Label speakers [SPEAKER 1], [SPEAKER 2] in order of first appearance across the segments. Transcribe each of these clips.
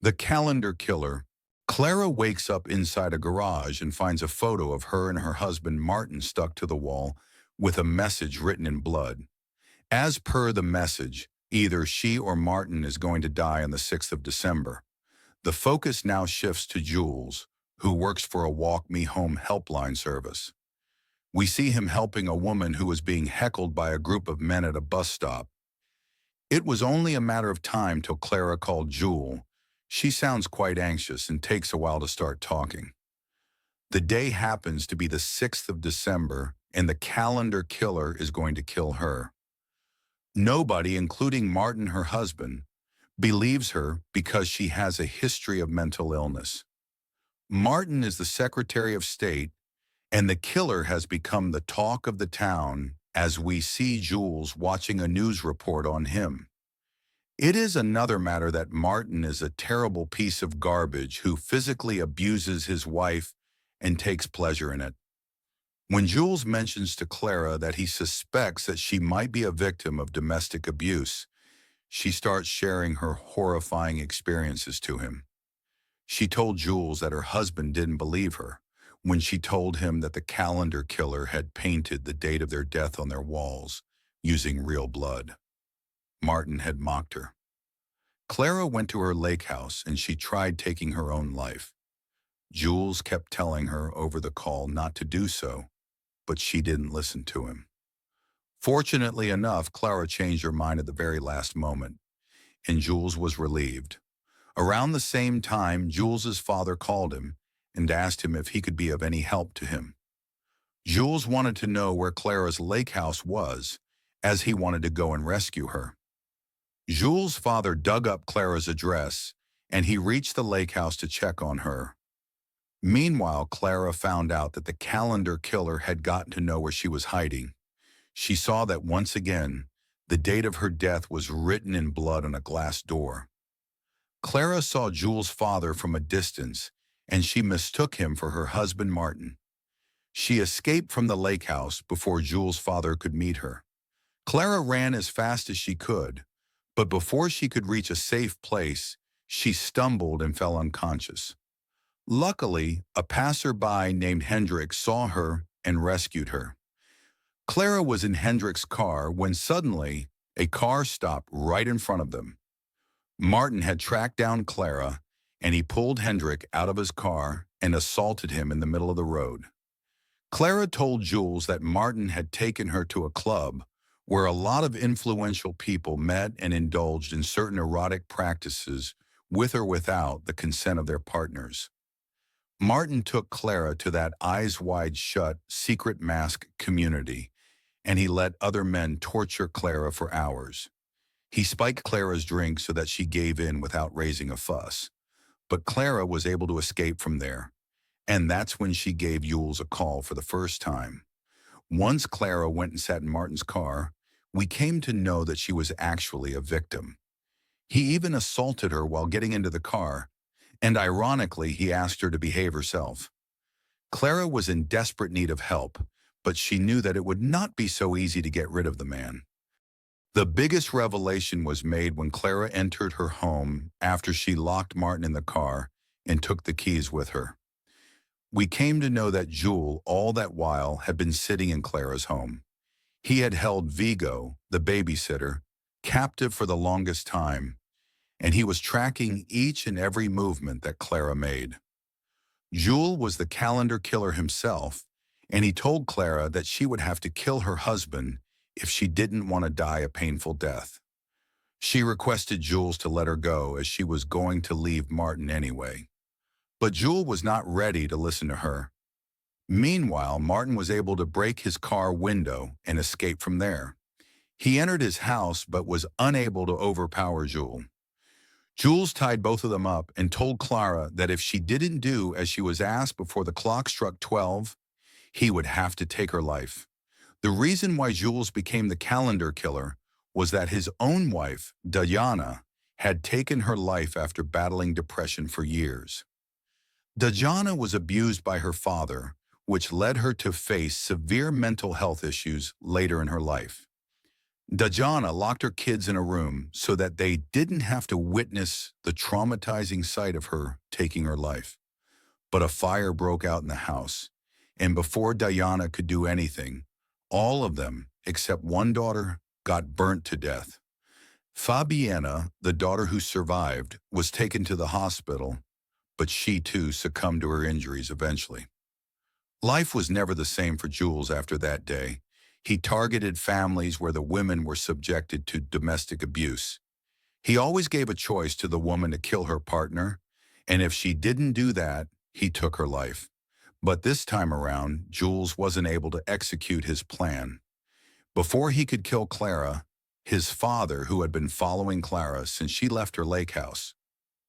[SPEAKER 1] The calendar killer. Clara wakes up inside a garage and finds a photo of her and her husband Martin stuck to the wall with a message written in blood. As per the message, either she or Martin is going to die on the 6th of December. The focus now shifts to Jules, who works for a Walk Me Home helpline service. We see him helping a woman who was being heckled by a group of men at a bus stop. It was only a matter of time till Clara called Jules. She sounds quite anxious and takes a while to start talking. The day happens to be the 6th of December, and the calendar killer is going to kill her. Nobody, including Martin, her husband, believes her because she has a history of mental illness. Martin is the Secretary of State, and the killer has become the talk of the town as we see Jules watching a news report on him. It is another matter that Martin is a terrible piece of garbage who physically abuses his wife and takes pleasure in it. When Jules mentions to Clara that he suspects that she might be a victim of domestic abuse, she starts sharing her horrifying experiences to him. She told Jules that her husband didn't believe her when she told him that the calendar killer had painted the date of their death on their walls using real blood. Martin had mocked her. Clara went to her lake house and she tried taking her own life. Jules kept telling her over the call not to do so, but she didn't listen to him. Fortunately enough, Clara changed her mind at the very last moment, and Jules was relieved. Around the same time, Jules's father called him and asked him if he could be of any help to him. Jules wanted to know where Clara's lake house was, as he wanted to go and rescue her. Jules' father dug up Clara's address, and he reached the lake house to check on her. Meanwhile, Clara found out that the calendar killer had gotten to know where she was hiding. She saw that once again, the date of her death was written in blood on a glass door. Clara saw Jules' father from a distance, and she mistook him for her husband Martin. She escaped from the lake house before Jules' father could meet her. Clara ran as fast as she could, but before she could reach a safe place, she stumbled and fell unconscious. Luckily, a passerby named Hendrik saw her and rescued her. Clara was in Hendrik's car when suddenly a car stopped right in front of them. Martin had tracked down Clara, and he pulled Hendrik out of his car and assaulted him in the middle of the road. Clara told Jules that Martin had taken her to a club where a lot of influential people met and indulged in certain erotic practices with or without the consent of their partners. Martin took Clara to that eyes wide shut secret mask community, and he let other men torture Clara for hours. He spiked Clara's drink so that she gave in without raising a fuss, but Clara was able to escape from there, and that's when she gave Jules a call for the first time. Once Clara went and sat in Martin's car, we came to know that she was actually a victim. He even assaulted her while getting into the car, and ironically, he asked her to behave herself. Clara was in desperate need of help, but she knew that it would not be so easy to get rid of the man. The biggest revelation was made when Clara entered her home after she locked Martin in the car and took the keys with her. We came to know that Jules, all that while, had been sitting in Clara's home. He had held Vigo, the babysitter, captive for the longest time, and he was tracking each and every movement that Clara made. Jules was the calendar killer himself, and he told Clara that she would have to kill her husband if she didn't want to die a painful death. She requested Jules to let her go as she was going to leave Martin anyway. But Jules was not ready to listen to her. Meanwhile, Martin was able to break his car window and escape from there. He entered his house but was unable to overpower Jules. Jules tied both of them up and told Clara that if she didn't do as she was asked before the clock struck 12, he would have to take her life. The reason why Jules became the calendar killer was that his own wife, Diana, had taken her life after battling depression for years. Diana was abused by her father, which led her to face severe mental health issues later in her life. Dajana locked her kids in a room so that they didn't have to witness the traumatizing sight of her taking her life. But a fire broke out in the house, and before Diana could do anything, all of them, except one daughter, got burnt to death. Fabiana, the daughter who survived, was taken to the hospital, but she too succumbed to her injuries eventually. Life was never the same for Jules after that day. He targeted families where the women were subjected to domestic abuse. He always gave a choice to the woman to kill her partner, and if she didn't do that, he took her life. But this time around, Jules wasn't able to execute his plan. Before he could kill Clara, his father, who had been following Clara since she left her lake house,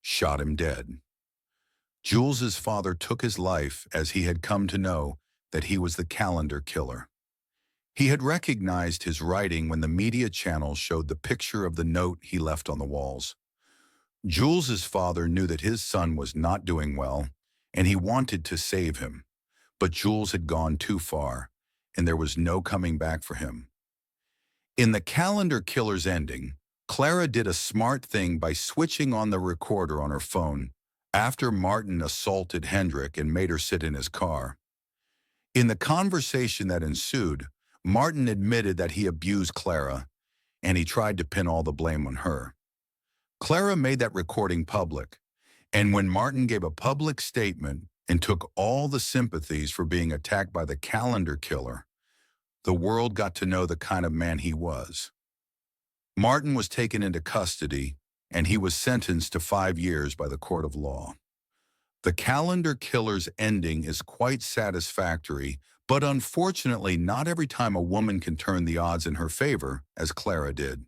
[SPEAKER 1] shot him dead. Jules's father took his life as he had come to know that he was the calendar killer. He had recognized his writing when the media channels showed the picture of the note he left on the walls. Jules's father knew that his son was not doing well, and he wanted to save him. But Jules had gone too far, and there was no coming back for him. In the calendar killer's ending, Clara did a smart thing by switching on the recorder on her phone after Martin assaulted Hendrik and made her sit in his car. In the conversation that ensued, Martin admitted that he abused Clara, and he tried to pin all the blame on her. Clara made that recording public, and when Martin gave a public statement and took all the sympathies for being attacked by the calendar killer, the world got to know the kind of man he was. Martin was taken into custody, and he was sentenced to 5 years by the court of law. The calendar killer's ending is quite satisfactory, but unfortunately not every time a woman can turn the odds in her favor, as Clara did.